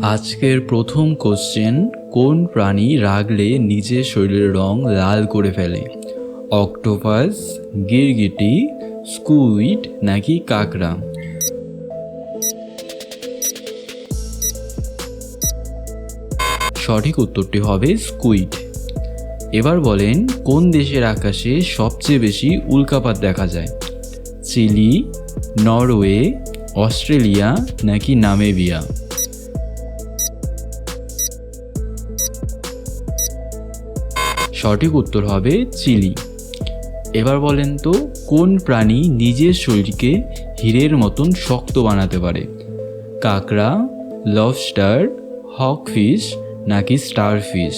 আজকের প্রথম কোশ্চেন, কোন প্রাণী রাগলে নিজের শরীরের রং লাল করে ফেলে? অক্টোপাস, গিরগিটি, স্কুইড নাকি কাঁকড়া? সঠিক উত্তরটি হবে স্কুইড। এবার বলেন, কোন দেশের আকাশে সবচেয়ে বেশি উল্কাপাত দেখা যায়? চিলি, নরওয়ে, অস্ট্রেলিয়া নাকি নামিবিয়া? সঠিক উত্তর হবে চিলি। এবার বলেন তো, কোন প্রাণী নিজের শরীরকে হীরের মতন শক্ত বানাতে পারে? কাঁকড়া, লবস্টার, হকফিশ নাকি স্টারফিশ?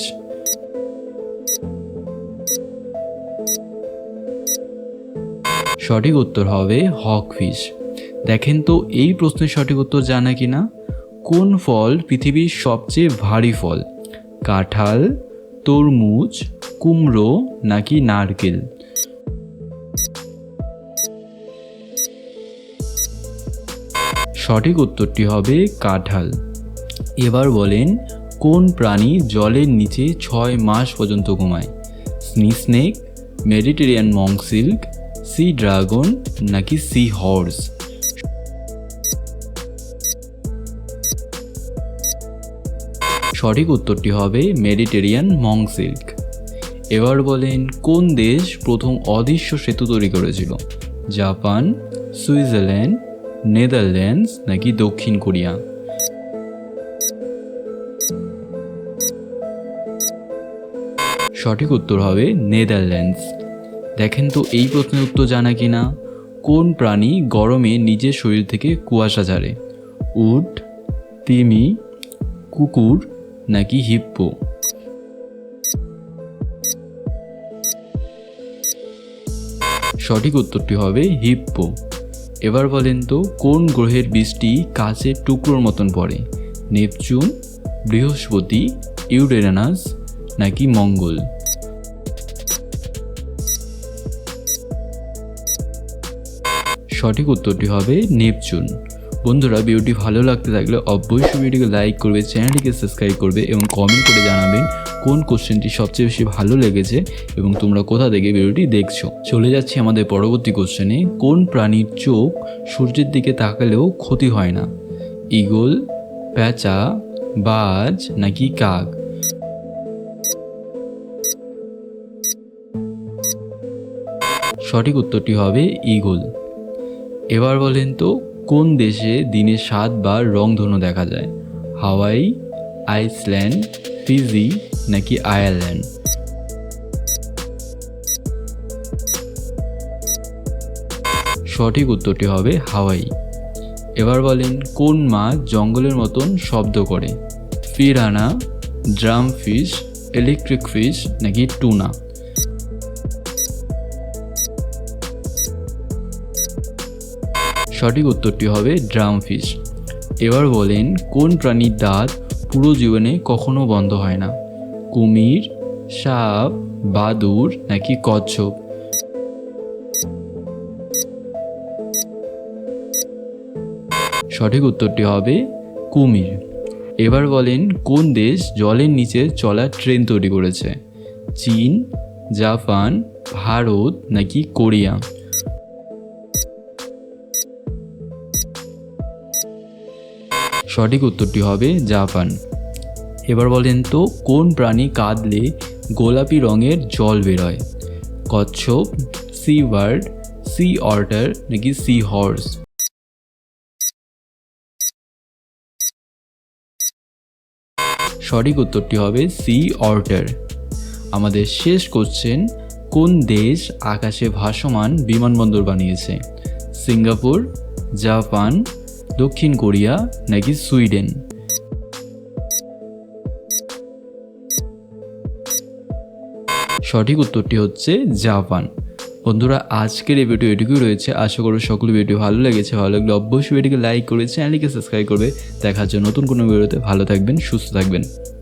সঠিক উত্তর হবে হকফিশ। দেখেন তো এই প্রশ্নের সঠিক উত্তর জানা কিনা। কোন ফল পৃথিবীর সবচেয়ে ভারী ফল? কাঁঠাল, তরমুজ, কুমড়ো নাকি নারকেল? সঠিক উত্তরটি হবে কাঁঠাল। এবার বলেন, কোন প্রাণী জলের নিচে 6 মাস পর্যন্ত ঘুমায়? Snake, Mediterranean monk seal, sea dragon নাকি সি হর্স? সঠিক উত্তরটি হবে মেডিটেরিয়ান মঙ্ক সিল্ক। এবার বলেন, কোন দেশ প্রথম অদৃশ্য সেতু তৈরি করেছিল? জাপান, সুইজারল্যান্ড, নেদারল্যান্ডস নাকি দক্ষিণ কোরিয়া? সঠিক উত্তর হবে নেদারল্যান্ডস। দেখেন তো এই প্রশ্নের উত্তর জানা কিনা। কোন প্রাণী গরমে নিজের শরীর থেকে কুয়াশা ছাড়ে? উট, তিমি, কুকুর নাকি হিপ্পো? সঠিক উত্তরটি হবে হিপ্পো। এবার বলেন তো, কোন গ্রহের বৃষ্টি কাচের টুকরোর মতন পড়ে? নেপচুন, বৃহস্পতি, ইউরেনাস নাকি মঙ্গল? সঠিক উত্তরটি হবে নেপচুন। বন্ধুরা, ভিডিওটি ভালো লাগতে থাকলে অবশ্যই ভিডিওটিকে লাইক করবে, চ্যানেলটিকে সাবস্ক্রাইব করবে এবং কমেন্ট করে জানাবেন কোন কোশ্চেনটি সবচেয়ে বেশি ভালো লেগেছে এবং তোমরা কোথা থেকে ভিডিওটি দেখছো। চলে যাচ্ছি আমাদের পরবর্তী কোশ্চেনে। কোন প্রাণীর চোখ সূর্যের দিকে তাকালেও ক্ষতি হয় না? ঈগল, প্যাঁচা, বাজ নাকি কাক? সঠিক উত্তরটি হবে ঈগল। এবার বলেন তো, কোন দেশে দিনে 7 বার রংধনু দেখা যায়? হাওয়াই, আইসল্যান্ড, ফিজি নাকি আয়ারল্যান্ড? সঠিক উত্তরটি হবে হাওয়াই। এবার বলেন, কোন মাছ জঙ্গলের মতন শব্দ করে? পিরানা, ড্রাম ফিশ, ইলেকট্রিক ফিশ নাকি টুনা? সঠিক উত্তরটি হবে ড্রাম ফিশ। এবার বলেন, কোন প্রাণীর দাঁত পুরো জীবনে কখনো বন্ধ হয় না? কুমির, সাপ, বাদুড় নাকি কচ্ছপ? সঠিক উত্তরটি হবে কুমির। এবার বলেন, কোন দেশ জলের নিচে চলা ট্রেন তৈরি করেছে? চীন, জাপান, ভারত নাকি কোরিয়া? সঠিক উত্তরটি হবে জাপান। এবার বলেন তো, কোন প্রাণী কাঁদলে গোলাপি রঙের জল বেরোয়? কচ্ছপ, সি বার্ড, সি অটার নাকি সি হর্স? সঠিক উত্তরটি হবে সি অটার। আমাদের শেষ কোশ্চেন, কোন দেশ আকাশে ভাসমান বিমানবন্দর বানিয়েছে? সিঙ্গাপুর, জাপান, দক্ষিণ কোরিয়া নাকি সুইডেন? সঠিক উত্তরটি হচ্ছে জাপান। বন্ধুরা, আজকের এই ভিডিও এটুকুই রয়েছে। আশা করি সকল ভিডিও ভালো লেগেছে। ভালো লাগলে অবশ্যই ভিডিওকে লাইক করে চ্যানেলটিকে সাবস্ক্রাইব করবে। দেখার জন্য নতুন কোনো ভিডিওতে। ভালো থাকবেন, সুস্থ থাকবেন।